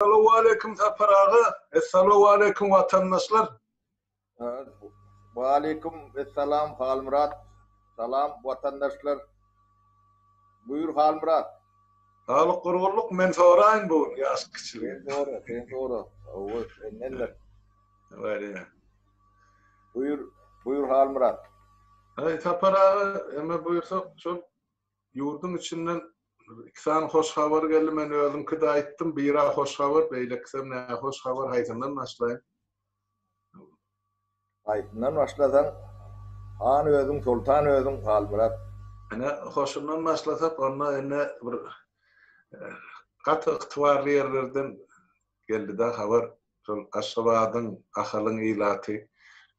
Esselamu aleyküm Zafer ağa. Esselamu aleyküm vatandaşlar. Ve aleyküm selam Halmurat. Salam vatandaşlar. Buyur Halmurat. Sağlık kurgulluk men sorayın bu yaş kişiliği. Sen doğru. O neler? Öyle. Buyur Halmurat. Ay Zafer ağa, ama buyursak şu yurdun içinden iki tane hoş haber geldi. Men özümki de aytdım. Biri hoş haber, beyleksem ne hoş haber haytandan başlayayım. Aytından başlasan an özüm sultan özüm Halmurat. Ana hoşundan başlasak onunla ene bir katı ıhtivarlı yerlerden geldi de haber. Şol Aşgabat'ın ahalın ilatı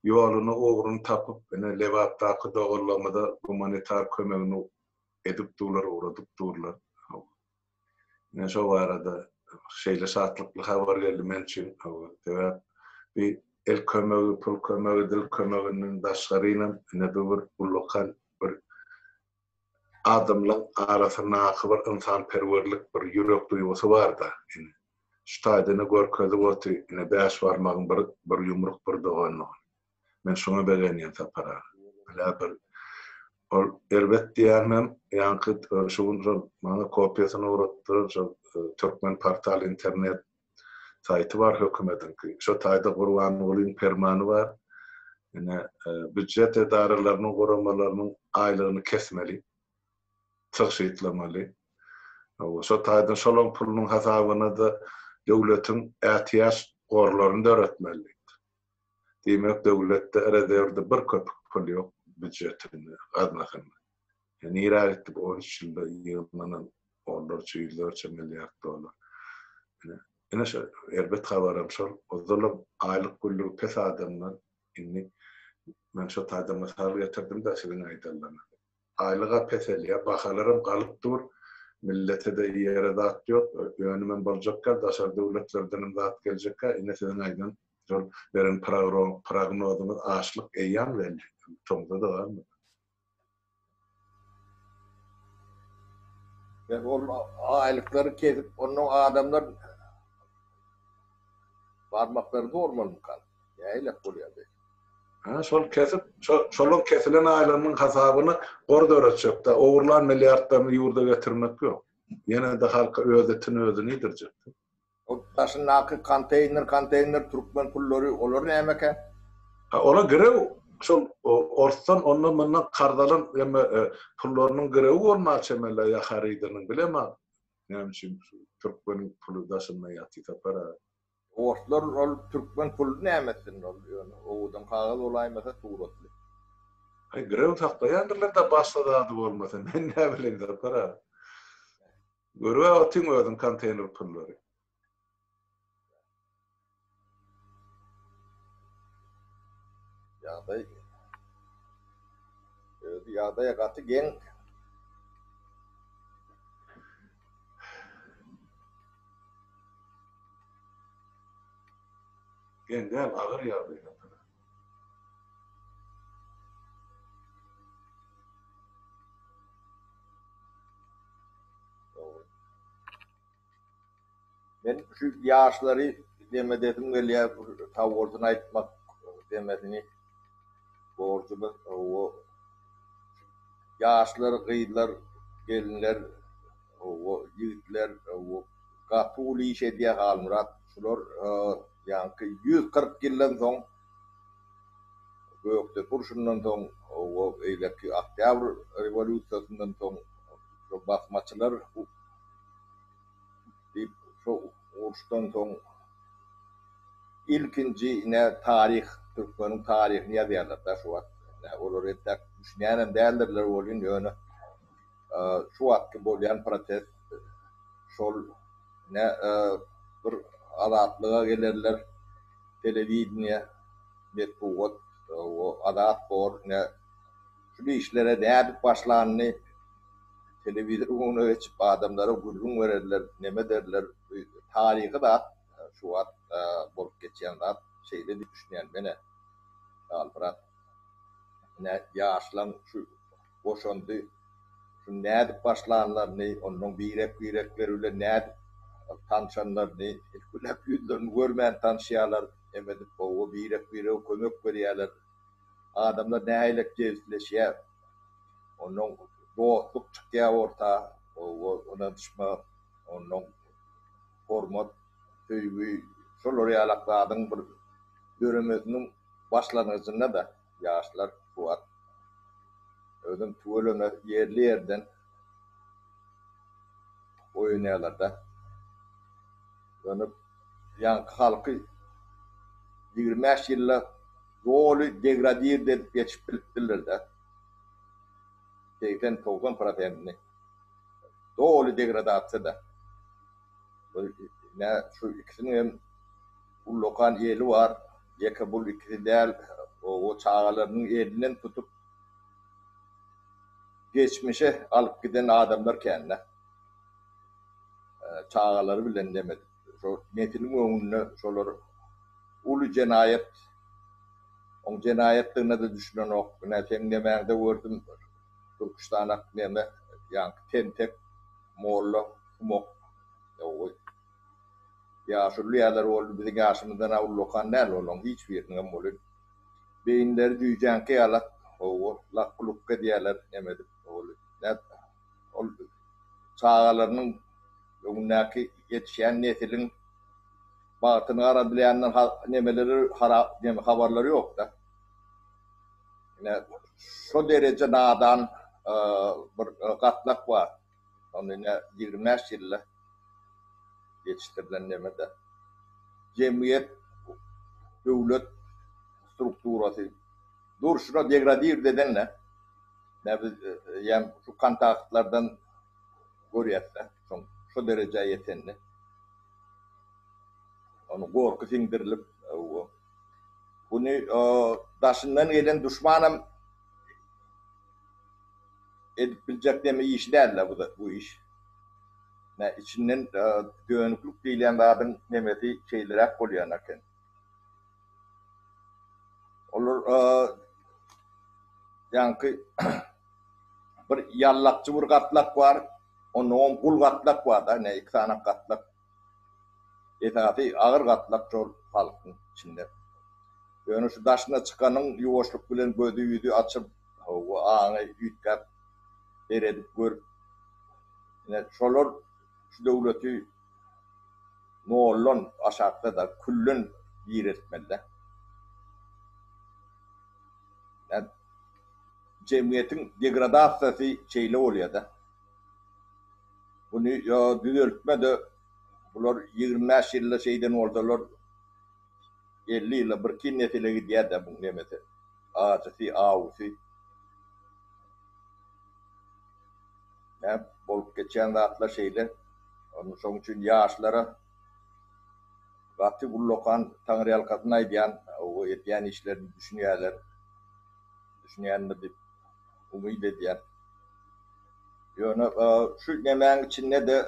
yolunu uğrun tapıp ene Levap'taki doğullamada humanitar kömegini edip durlar, uğradıp durlar. Ne şu arada şeyle saatlıklı haber geldi men için. Bir el kömegi, pul kömegi, dil kömeginin daşlarıyla ne bir lokal bir adamla arasına akıbar insan perverlik bir yürek duygusu var da. Şu taydını görkezi otu, ne beş varmağın bir yumruk bir doğan. Men şuna beğeniyorum tapara. Hala bir elbet diyemem, yankı şunun bana kopyasını uğrattırır, Türkmen portal internet sayti var hükümetin ki. Şu tayda kurbanlığın permanı var. Yani büdjet idarelerinin korumalarının aylığını kesmeli. Tırşitlamalı. Şu tayda şolun pulunun hesabına da devletin ihtiyaç gorlarını öğretmeli. Demek devlette rezervde bir köpük pul yok büdjetini adnakını. Yani irade bu 13 yılda yığınlanan onlarca milyar dolar. Yine şu elbet haberim şol. O zaman aylık kullu pes adamlar inni men şu tayda masal getirdim de sizin aydanlarına. Aylığa pes eliye bakalarım kalıp dur. Millete de yere dağıt yok. Yönümen bolacakka, daşar devletlerden dağıt gelecekka. Yine sizin aydan şol verin prognozumuz açlık eyyam verdi. Çoğunda da var mı? Yani o aylıkları kesip onun adamlar parmakları doğurmalı mı kaldı? Ya öyle oluyor be. Ha, şol kesip, şolun kesilen ailenin hesabını orada öğretecek de, uğurlan milyardlarını yurda getirmek yok. Yine de halka özetini özünü yedirecek. O taşın nakı konteyner Türkmen pulları olur ne emek ha? Ona göre şol ortadan ondan bundan kardalan pullarının görevi olmaz çemelle ya haridinin bileme. Yani şimdi Türkmen'in pulu daşınma yatı para. Ortalar ol Türkmen pulu ne emetsin oluyor. Oğudan kağıt olaymasa tuğratlı. Ay görev taklayanlarla da başladı adı olmasın. Ben ne bileyim de para. Görevi atayım özün konteyner pulları. Yağda yakatı gen. Gel ağır yağdı. Ben şu yaşları demedim geliyor tavırdan aytmak demedini borcumuz o yaşlar kıyılar gelinler o yiğitler o kapuli işe diye Halmurat şular yankı 140 yıldan son gökte kurşundan son o eyleki Oktyabr revolüsyasından son basmaçılar şu uçtan son ilkinci ne tarih Türkmen'in tarihini yazarlar da şu an. Olur ettik düşünen değerlerler olun yönü. Şu an bolyan protest şol ne bir adatlığa gelirler televizyon metbuat o adat bor ne şu işlere değer başlanını televizyonu açıp adamlara gururun verirler neme derler tarihi da şu an bolup geçenler şeyle düşünen beni Alfred ne yaşlan şu boşandı şu ne başlananlar ne onun bireklerle ne tanışanlarını, kulak yüzlerini görmeyen tanışyalar, emedip o birek kömök veriyorlar. Adamlar ne aylak cevizleşiyor. Onun dostluk çıkıyor orta, ona düşme, onun hormat, tüyü, şolları alakladın bir dönümünün başlangıcında da yaşlar Fuat. Ödüm tuğulunu yerli yerden oynuyorlar. Dönüp yani halkı 25 yılla rolü degradir edip geçip bildiler de. 80-90%'ni. Rolü degradatsı da. Ne şu ikisinin bu lokal yeri var. Yeka bu ikisi değil. O çağalarının elinden tutup geçmişe alıp giden adamlar kendine. Çağaları bilen demedi. Şu netinin önüne şoları ulu cenayet. O cenayetlerine de düşünen o. Netem demende gördüm. Türkistan'a neme yani tentek Moğollu kumok. Ya şu liyalar oldu bizim yaşımızdan avul lokan nel olun hiçbirine molun. Beyinleri düyecen ki alak o lakulukka diyorlar emedim oğlu. Net oldu. Çağalarının bunaki yetişen neslin batını arabileyenler nemeleri haberleri yok da. Yine şu derece nadan bir katlak var. Onun yine 25 yılla yetiştirilen nemede. Cemiyet, devlet strukturası. Dur şuna degradir dedenle. Yani şu kontaktlardan görüyorsa. Şu derece yetenli. Onu korku sindirilip bunu daşından gelen düşmanım edip bilecek deme iş derler bu iş. Ne içinden dönüklük değilen adın nemeti şeylere koyuyorlarken. Olur yani bir yallakçı bir katlak var. Onun kul katlak var da ne iki tane katlak. Etati ağır katlak çok halkın içinde. Yani şu daşına çıkanın yuvaşlık bilen gödüğü açıp o ağını yütkap eredip görüp yani şolar şu devleti Moğol'un aşağıda da küllün bir etmeli. Yani cemiyetin degradasyası şeyle oluyor da. Bunu düzeltme de bunlar 25 yılda şeyden oradalar 50 yılda bir kinnetiyle gidiyor da bu nemeti. Ağaçı, ağusu. Yani bolup geçen de atla şeyler. Onun sonuçun yaşlara vakti bu lokan Tanrı halkasına diyen o etiyen işlerini düşünüyorlar. Düşünüyenler de umut ediyen. Yani şu yemeğin içinde de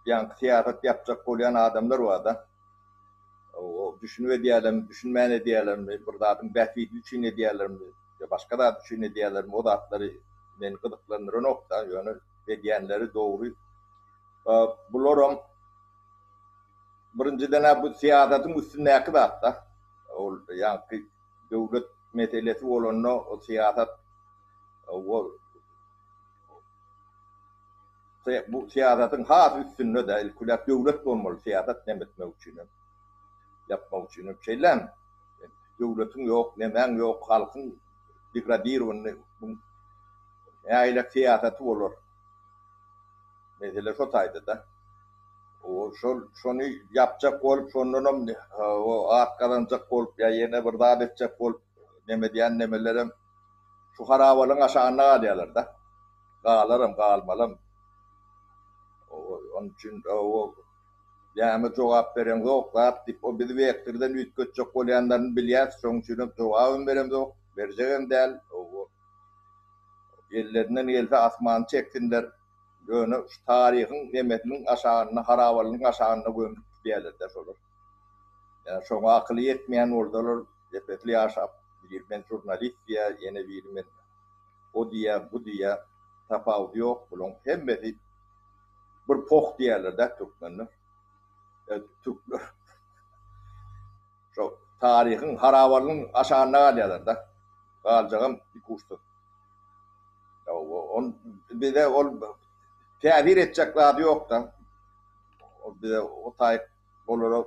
yani siyaset yapacak olan adamlar var da. O düşünüyor diyelim, düşünmeyen diyelim mi? Burada adın behvi düşünüyor diyelim mi? Ya başka da düşünüyor diyelim mi? O da atları beni gıdıklanır nokta. Yani diyenleri doğru. Bulurum. Birinciden bu siyasetin üstüne yakı da hatta. Yani devlet meselesi olan o siyaset bu siyasetin has üstünde de kulak devlet olmalı siyaset demetmek için. Yapmak için şeyler. Devletin yok, nemen yok, halkın degradir onu. Aile siyaseti olur. Mesela şu taydı da. O şunu yapacak olup sonunun o arkalanacak olup ya yine bir daha edecek olup demediyen nemelerim şu haravalın aşağına diyorlar da. Kalırım, kalmalım. Onun için o yani cevap veren yok. Artık o bir vektirden ütkötecek olayanların bilyat sonuçunu cevabını verem yok. Vereceğim değil. Yerlerinden elde asman çektinler. Yani şu tarihin nimetinin aşağına, haravalının aşağına gömüp diyorlar da olur. Yani şuna akıllı yetmeyen oradalar. Yepetli yaşap. Ben jurnalist diye, yine bilmem. O diye, bu diye tafavut yok. Bunun hem bir pok diyorlar da Türkmenler. Türkler şu tarihin harabarının aşağına kalıyorlar da. Kalacağım bir kursu. Bir de tehir edecekler yok da. Bir de o tayip olur.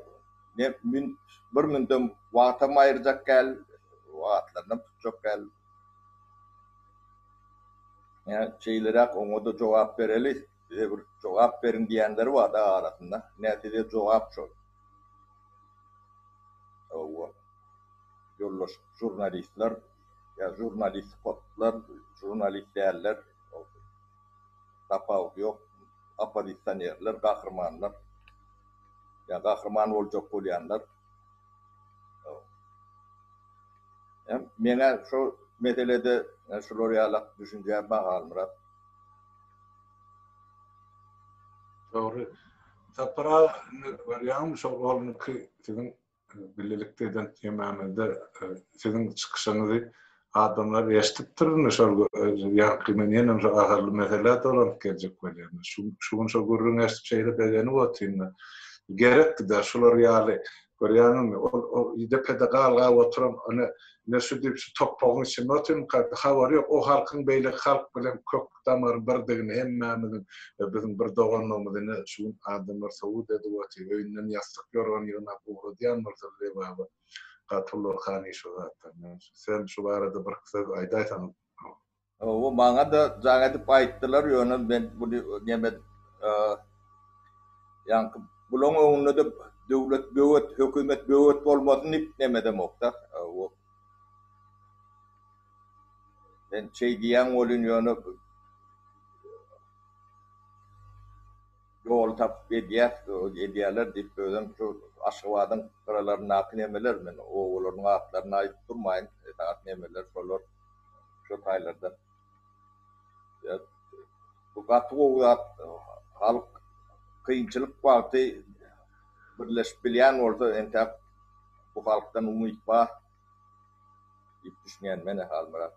Ne bir mündüm vaatım ayıracak gel. Vaatlarından tutacak gel. Yani şeylere ona da cevap vereli. Bir de bir cevap verin diyenleri var da arasında. Neticede cevap çok. Yollaş jurnalistler, ya jurnalistler, jurnalistler, tapav yok, apadistanerler, kahramanlar, ya kahraman olacak bolyanlar. Mene şu meselede şuları yalak düşünce bağlamıra. Doğru. Tapara varyan şu olun ki sizin birlikte temamında sizin çıkışınızı adamlar yaşattırın şu yakınenen şu ahırlı meseleler olan gelecek var yani. Şu gururun şeyde bedeni oturun. Gerek de şular yani Koreyanın o pedagoglar oturan ne şu dip şu topağın için oturun havar yok o halkın beyle halk bilen kök damar birdigini hemmamızın bizim bir doğanlığımızın şu adamlar Saudi eduvati öğünden yastık yorgan yığına buğru diyen mırtırlı baba katulur khani şu zaten sen şu arada bir kısa aydaysan O bana da zagatıp aittılar yönü ben bunu yemed yani bulun onu da devlet büyüt hükümet büyüt olmasın ip nemedim okta o ben şey diyen olun yönü yol tap ediyorlar deyip böyle şu aşıvadan paralarını aknemeler men o onların atlarına ait durmayın aknemeler falan şu taylarda ya bu katı halk kıyınçılık vakti birleşbiliyen orada entep bu halktan umut var deyip düşünen mene halmara.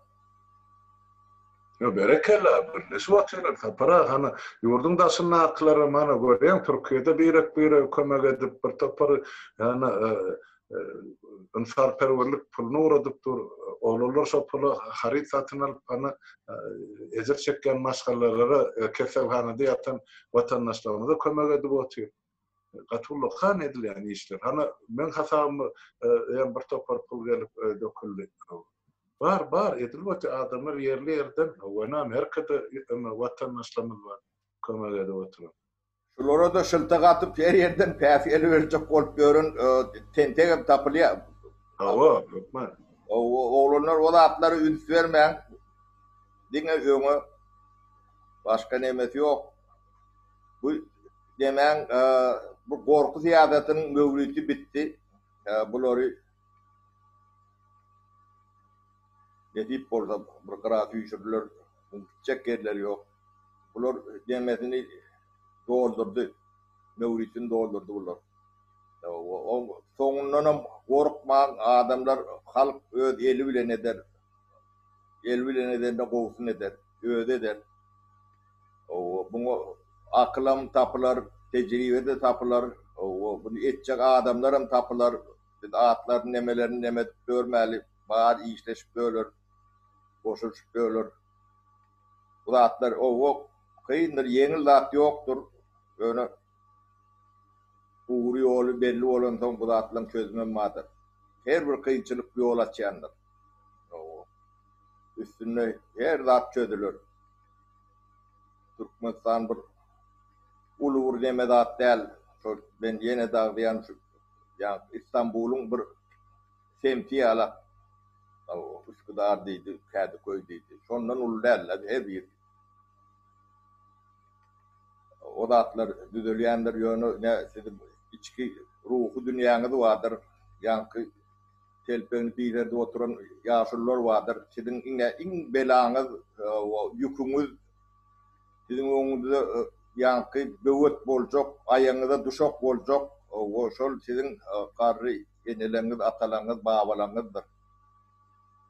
Ya berekella birleşip atıyorlar. Tapara hani yurdun da aslında akları mana görüyorum. Türkiye'de bir kömek edip bir tapar yani insarperverlik pulunu uğradıp dur. Olurlar şu pulu harit satın alıp hani ezir çeken maşgaleleri kesevhanede yatan vatandaşlarımıza kömek edip atıyor. Katullu kan edil yani işler. Hani ben hasam yani bir tapar pul gelip döküldü. Var edilmedi adamlar yerli yerden ona Amerika'da vatandaşlarımız var kömeğe de oturuyor. Şulara da şıltık atıp her yerden pefiyeli verecek olup görün tentege tapılıyor. Hava yapma. Oğlanlar o da atları üns vermeyen dine öğünü başka nemesi yok. Bu demen bu korku siyasetinin mevlütü bitti. Bunları yetip olsa bir kıraatı yüşürler, gidecek yerler yok. Bunlar demesini doldurdu, mevlütünü doldurdu bunlar. O sonundan korkmayan adamlar halk öz eli bile eder. El bile eder de kovsun eder, öz eder. Bunu akılım tapılar, tecrübede tapılar, bunu edecek adamlarım tapılar, atların nemelerini nemet görmeli, bağır işleşip bölür, koşuşup bölür. Bu atlar kıyındır, yenil at yoktur. Böyle uğru yolu belli olan son bu atların çözümü vardır. Her bir kıyınçılık bir yol açıyandır. Üstünde her zat çözülür. Türkmenistan bir ulur demedat değil. Ben yine dağlayan yani İstanbul'un bir semti ala. Üsküdar deydi, Kadıköy deydi. Sondan ulu derler her bir. O da atlar düdülüyendir yönü ne sizin içki ruhu dünyanız vardır. Yankı telpeni birlerde oturan yaşlılar vardır. Sizin in belanız, yükünüz sizin önünüzde yankı büyüt bolacak, ayağınıza düşok bolacak. O şol sizin karı eneleriniz, atalarınız, babalarınızdır.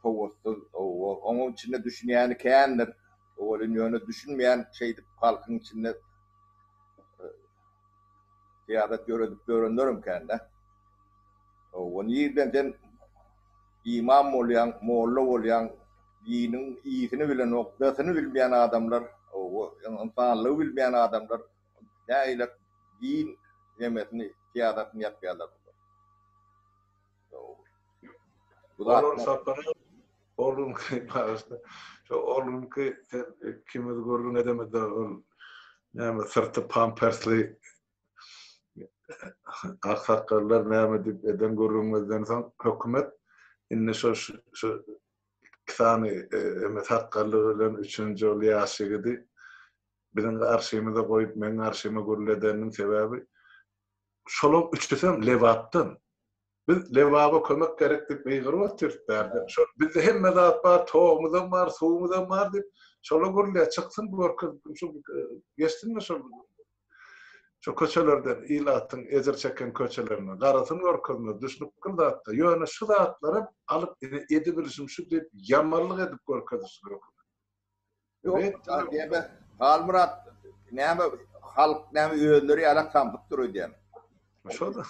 Kovusuz. Onun içinde düşünen kendir. Onun yönü düşünmeyen şeydi halkın içinde tiyaret görünürüm kendi. O niyden imam olayan, molla olayan, dinin iyisini bilen, noktasını bilmeyen adamlar, o insanlığı bilmeyen adamlar, ne ile din yemesini, tiyaretini yapıyorlar. Bu da Olur sapana oğlum ki başta. Şu oğlum ki kimiz gördün edemedi ol. Yani sırtı pampersli aksakallar näme dip eden görünmezden soň hökümet inne şu ksany emet hakkallygy bilen 3-nji ýol ýaşygdy. Biziň arşymyza goýup men arşymy görüledeniň sebebi şol üçüsem lewatdan. Biz lewaba kömek gerek dip meýgyr oturtdy. Şol bizde hemme zat bar, toğumuzam bar, suwumuzam bar dip şola görülýär çyksyn görkün şu geçdinmi şol şu köçelerden ilatyň ezer çeken köçelerini garasyn görkezme düşnüp kıldatda ýöne şu zatlary alyp edebilişim şu dip yamanlyk edip görkezýär. yok, diýme Halmurat näme halk näme öýleri ýalak tampyp durýar diýen. Şo da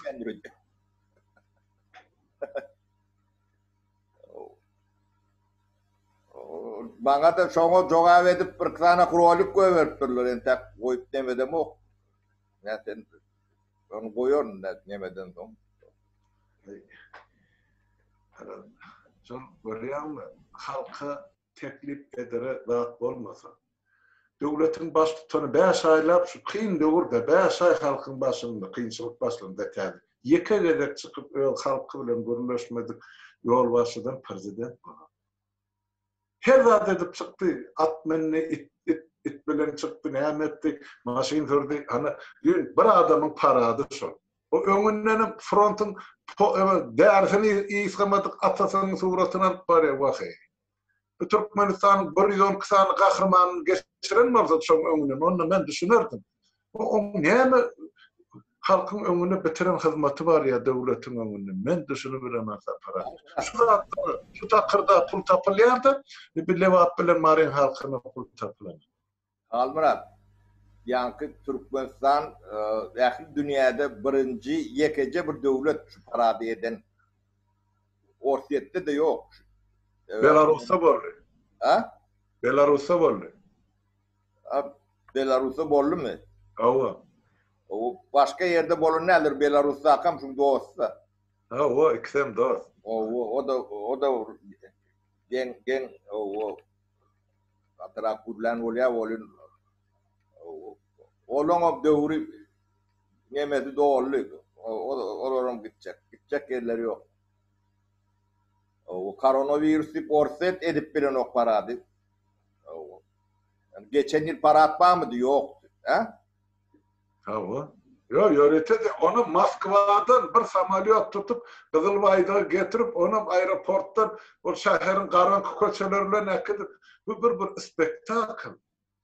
Bana da şoňa jogap edip bir kana kurolyk goýberipdirler, entek goýup demedem ok. Näten onu goýar nemeden soň. şol görýärmi? Halka teklip edere zat bolmasa. Döwletiň baş tutany 5 aýlap şu kyn döwürde 5 ay halkyň başynda kynçylyk başlandy täze. Ýeke gedek çykyp öl halky bilen görüşmedik ýol başydan prezident bolan. Her zat edip çykdy, at menne it bilen çykdy, näme etdi, maşyn hördi. Ana bir adamyň parady şol. O öňünden frontyň därsini ýyskamadyk atasynyň suratyny alyp barýar wahy. Türkmenistan bir kısan kahraman geçiren maksat şoň öňünden, onu men düşünerdim. O näme halkyň öňüne bitiren hyzmaty bar ya döwletiň öňünden, men düşünüp bilemem para. Şu takyrda pul tapylýardy, bir lewat bilen maryň halkyna pul tapylan. Halmurat, ýanky Türkmenistan ähli dünýäde birinji ýekece bir döwlet şu parady eden orsiýetde de ýok. Belarusda boldy. Ha? Belarusda boldy. Belarusda boldymy? Awa. O başka ýerde bolan nädir Belarusda akam şu dostsa. O iksem dost. O da gen o atrak gurlan bolýar bolyn. Olong döwri nemedi doğruluk. Olaram gidecek yerleri yok. O koronavirüsü porset edip bilen ok parady. Yani geçen yıl para atmamydy yoktu. Ha? Awa. Yo yöretedi onu Moskvadan bir samolyot tutup Kızılbaydağa getirip onu aeroporttan o şäherin garanky köçelerine näkidip bu bir spektakl.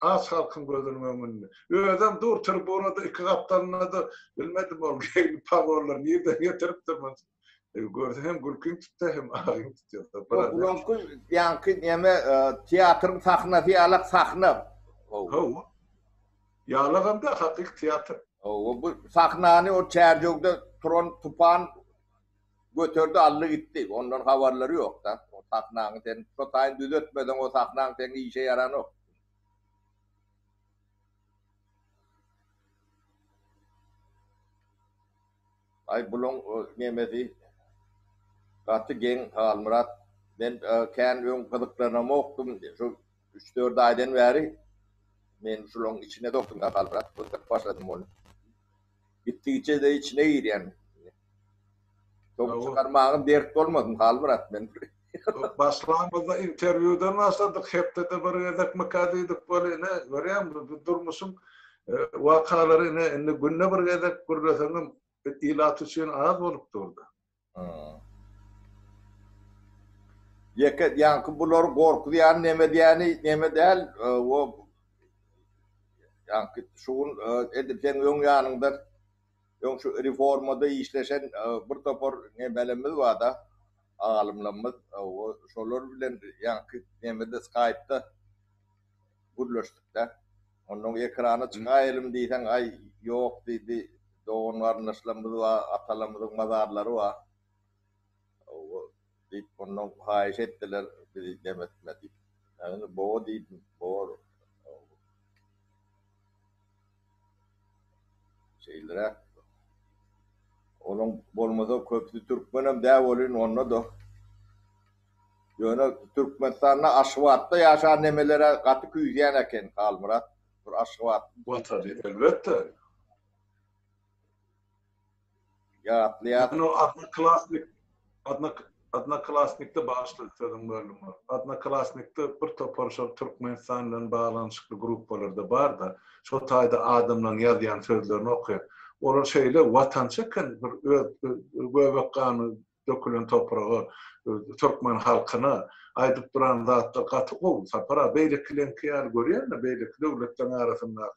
Az halkın gözünün önünde. Öýden dur tribunada iki kaptanına da bilmedim ol gelip pavorlar nereden getirip de ben gördüm hem gülkün tuttu hem ağın tutuyordu. Ulanky ýanky näme teatrın sahnasy ýalak sahna. Ýalaganda hakyky teatr. Bu sahnany o çerjogda turan tupan götürdü allı gitti. Ondan habarları yok da. O sahnany sen sotaýyn düzetmeden o sahnany sen işe yaran ok. Ay bulun nemedi. Katı gen Halmurat. Ben kän kızıklarına okudum. Şu 3-4 aydan beri men şulun içine doktum Halmurat. Başladım onu. Gittikçe de içine gir yani. Çok çıkarmağın dert olmadım Halmurat ben. Başlangıçda interview'dan başladık. Hep de bir edek makadıydık böyle ne görýärmi durmuşum wakalary ne günne bir edek görürsem ilat üçin az bolup durdy. Ýeke ýanky bular gorkudýan neme däl o ýanky şuň edipden öň ýanynda öň şu reformada işleşen bir topar nemelimiz bar da alymlarymyz o şolar bilen ýanky nemede Skype'da gurlaşdykda. Onuň ekrany çyňa elim diýsen ay ýok diýdi. doğun varnışlarımız var, atalarımızın mazarları var. Deyip ondan hayiş ettiler, bizi demetmedik. Yani boğu deydim, boğu şeylere. Onun bolmasa köpsü Türkmenim dev olun onunla da. Yani Türkmenistan'da Aşvat'ta yaşayan nemelere katı küyüyen eken Kalmurat. Bir Aşvat. Tabii elbette. Ya atliyat. Yani o adına klasnikte başladık dedim bölüm var. Adına klasnikte bir topar şol Türkmenistan'dan bağlanışıklı gruplarda var da şu tayda adamdan yazıyan sözlerini okuyor. Olar şeyle vatançıkın bir göbekkanı dökülen toprağı Türkmen halkına aydıp duran zatlar katı ol sapara beyliklen kıyar görüyen beylik devletlerin arasında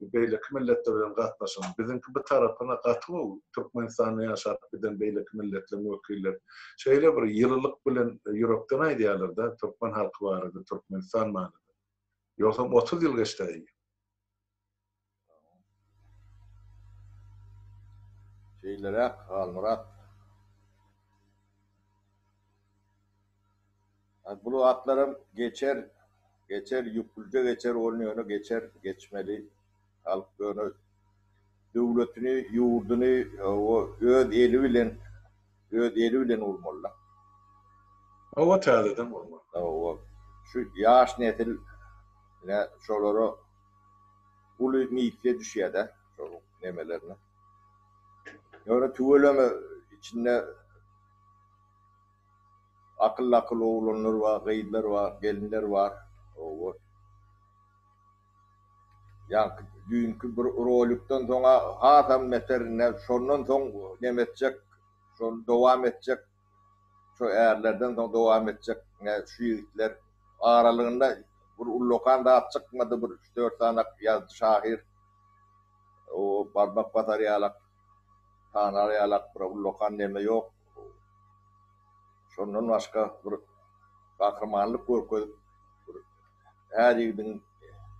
beylik milletle bilen gatnaşan bizimki bir tarafına katı ol Türkmenistan'ı yaşat bilen beylik milletlerin vekiller şeyle bir yıllık bilen Europa'dan aydiyalar da Türkmen halkı vardı Türkmenistan manada yoksa 30 yıl geçti Şeylere Kalmurat. Bu atlarım geçer yupulca geçer oynuyor geçer geçmeli halk böyle devletini yurdunu o öd eli bilen olmalı. o tadeden olmalı. O şu yaş netil ne şoları ulu mitle düşüyor da şu nemelerine. Yani tüveleme içinde akıllı oğlanlar var, gayitler var, gelinler var. O yani dünkü bir rolükten sonra hatam meterine şondan son demetecek, son devam edecek, şu eğerlerden sonra devam edecek ne şu yiğitler aralığında bir ullokan daha çıkmadı bir 3-4 tane yazdı şahir o parmak bataryalar tanaryalar bir ullokan deme yok. Şondan başka bir kahramanlık korku her yiğidin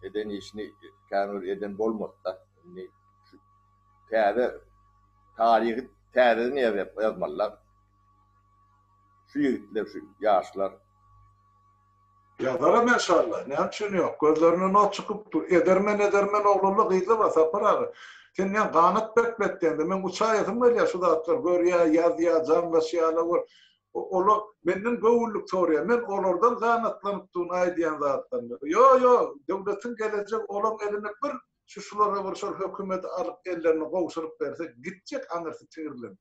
eden işini kamil eden bolmadı da tarihi tarihini yazmalılar. Şu yiğitler, şu yaşlar. Yazara maşallah. Ne için yok? Gözlerine not çıkıp dur. Edermen oğlunla kıyıtlı var. Sapar abi. Sen ya kanıt beklettiğinde men uçağa yatım var ya şu da atlar. Gör ya yaz ya can ve şiyala var. Olu benden göğüllük soruyor. Men olordan kanatlanıp tuğun ay diyen zatlarını. Yo devletin gelecek olan eline bir şuşulara vuruşur hükümeti alıp ellerini kovuşurup verse gidecek anırsı çığırlen.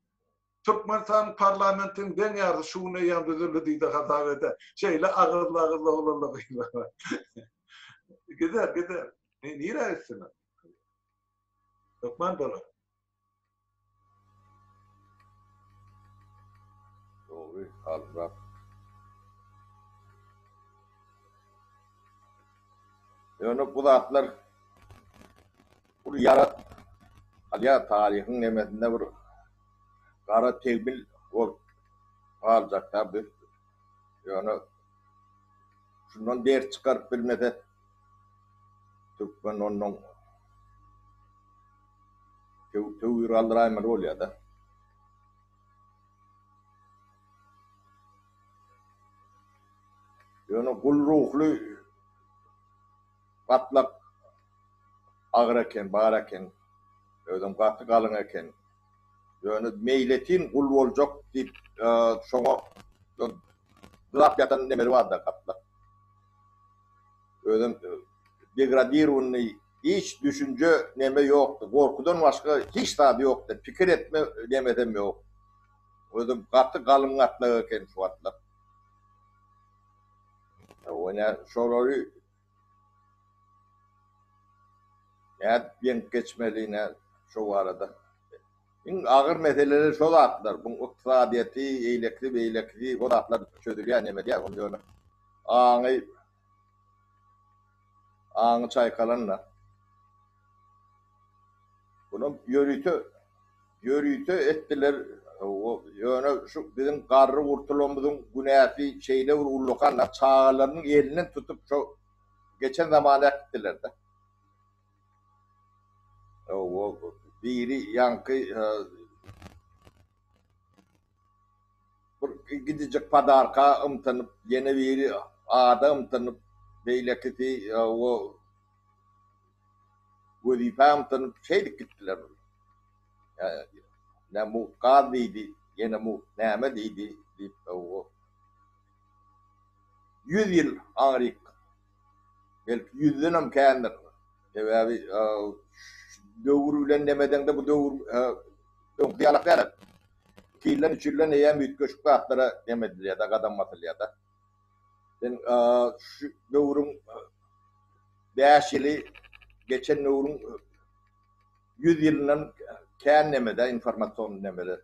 Türkmenistan parlamentin den yarı şuune yandırıldı diye hatavede. Şeyle ağırlı olurlar. Gider. Niye etsin? Türkmen dolu. Doğru, Kalmurat. Yani bu zatlar bu yara ya tarihin nemetinde bir kara tevbil ol alacak tabi. Yani şundan ders çıkarıp bilmede Türkmen onun tevhir aldırayman oluyor da. Yani kul ruhlu patlak ağır eken, bağır eken, ödüm katı kalın eken, yani meyletin kul olacak deyip şuna dılap yatan demeli var da patlak. Ödüm degradir onu hiç düşünce neme yoktu. Korkudan başka hiç tabi yoktu. Fikir etme demedem yok. Ödüm katı kalın atla eken şu atla. Yani şoları ya bien geçmeliğine şu arada. Ağır meseleleri şu atlar. Bu iktisadiyeti, eylekli, o da atlar çözülüyor nemedi ya. Ağını çaykalanla. Bunu yörütü ettiler. Yani şu bizim karrı vurtulumuzun günefi şeyle ullukanla çağlarının elinden tutup şu geçen zamanda gittiler de. biri yankı gidecek padarka ımtanıp yine biri ağda ımtanıp beyleketi o vazife ımtanıp şeylik gittiler. Ne muhkar değildi, yine muhkeme değildi deyip o 100 yıl ağrık belki 100 dönem kendir. Sebebi dövürülen demeden de bu dövür diyalak verir. Kilen üçülen eğen büyük köşk atlara demediler ya da kadam matılya da. Ben şu dövürün 5 yılı geçen dövürün 100 yılından kendi nemede, informasyon nemede.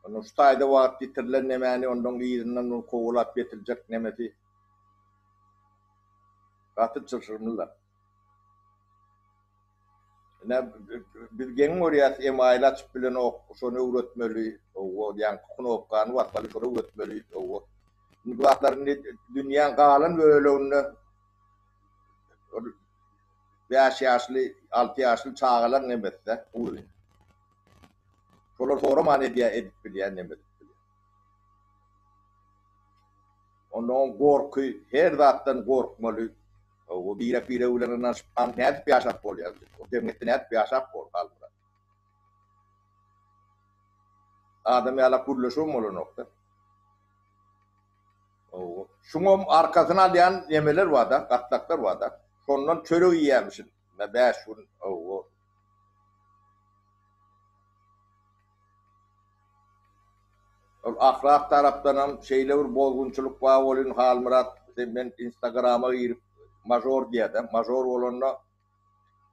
Onun ustayda vaat getirilen nemeni, ondan iyisinden kovulat getirecek nemeti. Katı çırşırmırlar. Biz genel oraya emaylat bilen o şunu üretmeli, o yani kunokkan vatları şunu üretmeli, o vatların dünyanın kalan böyle onu 5 yaşlı, 6 yaşlı çağalar nemette oluyor. Şolar sonra mani diye edip bilen nemet. Ondan korku, her zattan korkmalı. O bire ulanın net piyasak bol yazdı. O demette net piyasak bol kaldı. Adam yala kurlaşım olu nokta. O şunun arkasına diyen yemeler var da, katlaklar var da. Sondan çörü yiyemişsin. Ne 5 gün o. Ahlak taraftan şeyler bozgunçuluk var olun hal murat. Ben Instagram'a girip major diye de major olanla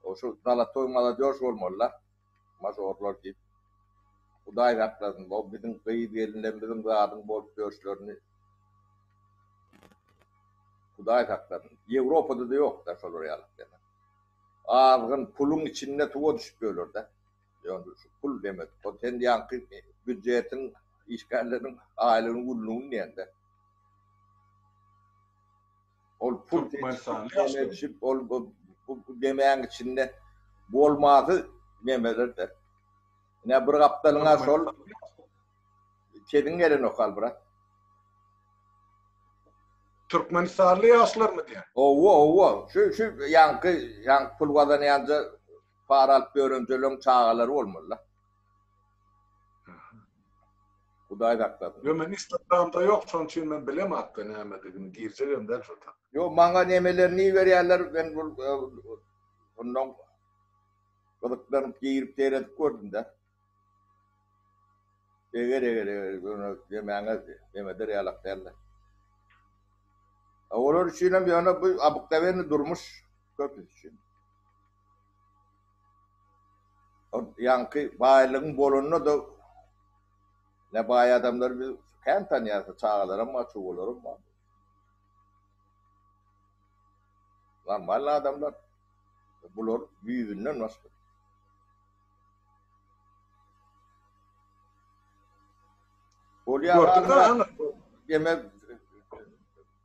o şu dalatoy maladiyor olmalılar. Majorlar gibi. Bu da yaptılar. O bizim kıyı yerinden bizim dağın bol göçlerini bu da yaptılar. Avrupa'da da yok da şöyle reallikler. Ağın pulun içinde tuva düşüp böyle de. Yani pul demek. O kendi yankı büdcetin işgallerin ailenin ulluğun neyinde. Ol pul demek ol bu demeyen içinde bolmadı memeler de. Ne bir kaptalına sol kedin gelin o kalbura. Türkmenistanlı yaşlar mı diye? O. Şu yankı pulvadan yancı paral görüntülüm çağaları olmalı. Kuday daktadı. Yo men Instagram'da yok son için ben bilemem hatta ne emediğini gireceğim der şurada. Yo manga nemelerini veriyorlar ben ondan balıklarını giyirip seyredip gördüm de. Eğer bunu yemeğe realak derler. Olur için bir ana bu abukta beni durmuş kötü için. Yankı baylığın bolonunu da ne bay adamlar bir kan tanıyası çağalarım maçı olurum var. Normal adamlar bulur büyüğünden nasıl? Oluyor yeme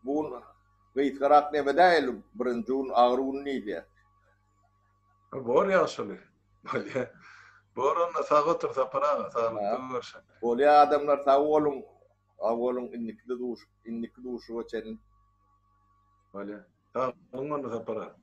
bu gayet karak ne bedel bırıncun ağrın neydi? Bor yaşlı. Böyle borun sağıtır sapara sağlıklı. Oluyor adamlar sağ olun innikli duş o çelin. Böyle sağlıklı sapara.